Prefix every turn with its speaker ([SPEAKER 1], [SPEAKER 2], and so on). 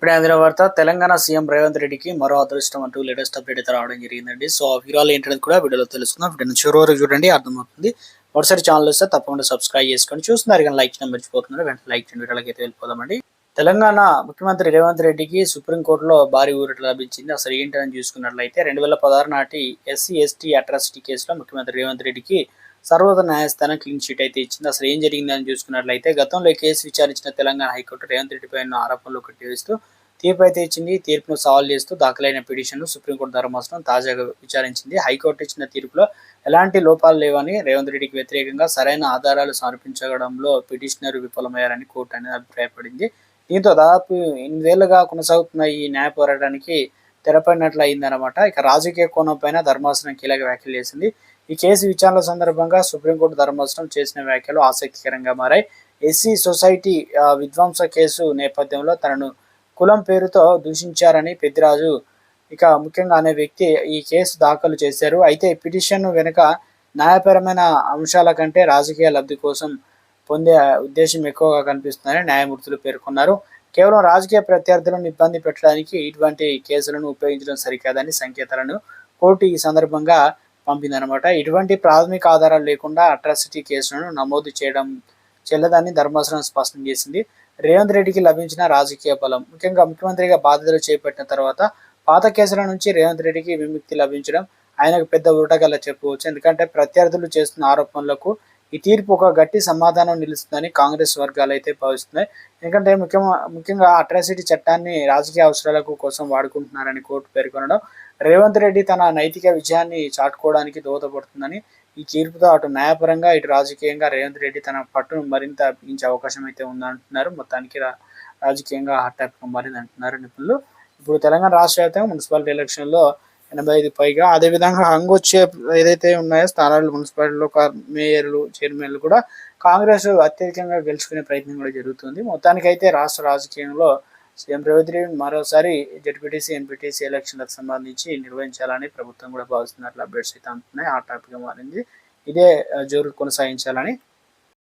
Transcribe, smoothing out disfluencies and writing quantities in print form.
[SPEAKER 1] ఇప్పుడే అందిన వార్త తెలంగాణ సీఎం రేవంత్ రెడ్డికి మరో అదృష్టం అంటూ లేటెస్ట్ అప్డేట్ అయితే రావడం జరిగిందండి. సో ఆ వివరాలు ఏంటనేది కూడా వీడియోలో తెలుసుకుందాం. వీడియోని చివరి వరకు చూడండి, అర్థమవుతుంది. ఒకసారి ఛానల్ వస్తే తప్పకుండా సబ్స్క్రైబ్ చేసుకొని చూస్తున్నారు కానీ లైక్ చేయడం మర్చిపోతున్నారు. వెంటనే లైక్ చేయండి. వీడియోలకి అయితే వెళ్ళిపోదామండి. తెలంగాణ ముఖ్యమంత్రి రేవంత్ రెడ్డికి సుప్రీంకోర్టులో భారీ ఊరట లభించింది. అసలు ఏంటని చూసుకున్నట్లయితే 2016 నాటి ఎస్సీ ఎస్టీ అట్రాసిటీ కేసులో ముఖ్యమంత్రి రేవంత్ రెడ్డికి సర్వోన్నత న్యాయస్థానం క్లీన్ చిట్ అయితే ఇచ్చింది. అసలు ఏం జరిగిందని చూసుకున్నట్లయితే గతంలో ఈ కేసు విచారించిన తెలంగాణ హైకోర్టు రేవంత్ రెడ్డిపై ఉన్న ఆరోపణలు కొట్టివేస్తూ తీర్పు అయితే ఇచ్చింది. తీర్పును సవాల్ చేస్తూ దాఖలైన పిటిషన్ను సుప్రీంకోర్టు ధర్మాసనం తాజాగా విచారించింది. హైకోర్టు ఇచ్చిన తీర్పులో ఎలాంటి లోపాలు లేవని, రేవంత్ రెడ్డికి వ్యతిరేకంగా సరైన ఆధారాలు సమర్పించడంలో పిటిషనర్ విఫలమయ్యారని కోర్టు అనేది అభిప్రాయపడింది. దీంతో దాదాపు 8 ఏళ్లుగా కొనసాగుతున్న ఈ న్యాయ పోరాటానికి తెరపడినట్లు అయిందనమాట. ఇక రాజకీయ కోణం పైన ధర్మాసనం కీలక వ్యాఖ్యలు చేసింది. ఈ కేసు విచారణ సందర్భంగా సుప్రీంకోర్టు ధర్మాసనం చేసిన వ్యాఖ్యలు ఆసక్తికరంగా మారాయి. ఎస్సీ సొసైటీ విధ్వంస కేసు నేపథ్యంలో తనను కులం పేరుతో దూషించారని పెద్దిరాజు ఇక ముఖ్యంగా అనే వ్యక్తి ఈ కేసు దాఖలు చేశారు. అయితే పిటిషన్ వెనుక న్యాయపరమైన అంశాల కంటే రాజకీయ లబ్ధి కోసం పొందే ఉద్దేశం ఎక్కువగా కనిపిస్తుందని న్యాయమూర్తులు పేర్కొన్నారు. కేవలం రాజకీయ ప్రత్యర్థులను ఇబ్బంది పెట్టడానికి ఇటువంటి కేసులను ఉపయోగించడం సరికాదని సంకేతాలను కోర్టు ఈ సందర్భంగా పంపిందనమాట. ఇటువంటి ప్రాథమిక ఆధారాలు లేకుండా అట్రాసిటీ కేసులను నమోదు చేయడం చెల్లదని ధర్మాసనం స్పష్టం చేసింది. రేవంత్ రెడ్డికి లభించిన రాజకీయ బలం, ముఖ్యంగా ముఖ్యమంత్రిగా బాధ్యతలు చేపట్టిన తర్వాత పాత కేసుల నుంచి రేవంత్ రెడ్డికి విముక్తి లభించడం ఆయనకు పెద్ద ఊరటగల చెప్పవచ్చు. ఎందుకంటే ప్రత్యర్థులు చేస్తున్న ఆరోపణలకు ఈ తీర్పు ఒక గట్టి సమాధానం నిలుస్తుందని కాంగ్రెస్ వర్గాలు అయితే భావిస్తున్నాయి. ఎందుకంటే ముఖ్యంగా అట్రాసిటీ చట్టాన్ని రాజకీయ అవసరాలకు కోసం వాడుకుంటున్నారని కోర్టు పేర్కొనడం రేవంత్ రెడ్డి తన నైతిక విజయాన్ని చాటుకోవడానికి దోహదపడుతుందని, ఈ తీర్పుతో అటు న్యాయపరంగా ఇటు రాజకీయంగా రేవంత్ రెడ్డి తన పట్టును మరింత బిగించే అవకాశం అయితే ఉందంటున్నారు. మొత్తానికి రాజకీయంగా హాట్ టాపిక్ మారింది అంటున్నారు నిపుణులు. ఇప్పుడు తెలంగాణ రాష్ట్ర వ్యాప్తంగా మున్సిపాలిటీ ఎలక్షన్లో 85 పైగా, అదేవిధంగా హంగొచ్చే ఏదైతే ఉన్నాయో స్థానాలు మున్సిపాలిటీలో మేయర్లు, చైర్మన్లు కూడా కాంగ్రెస్ అత్యధికంగా గెలుచుకునే ప్రయత్నం కూడా జరుగుతుంది. మొత్తానికైతే రాష్ట్ర రాజకీయంలో సీఎం రేవంత్ రెడ్డి మరోసారి జెడ్పీటీసీ, ఎంపీటీసీ ఎలక్షన్లకు సంబంధించి నిర్వహించాలని ప్రభుత్వం కూడా భావిస్తున్నట్లు అప్డేట్స్ అయితే అందుతున్నాయి. ఆ టాపిక్గా మారింది. ఇదే జోరు కొనసాగించాలని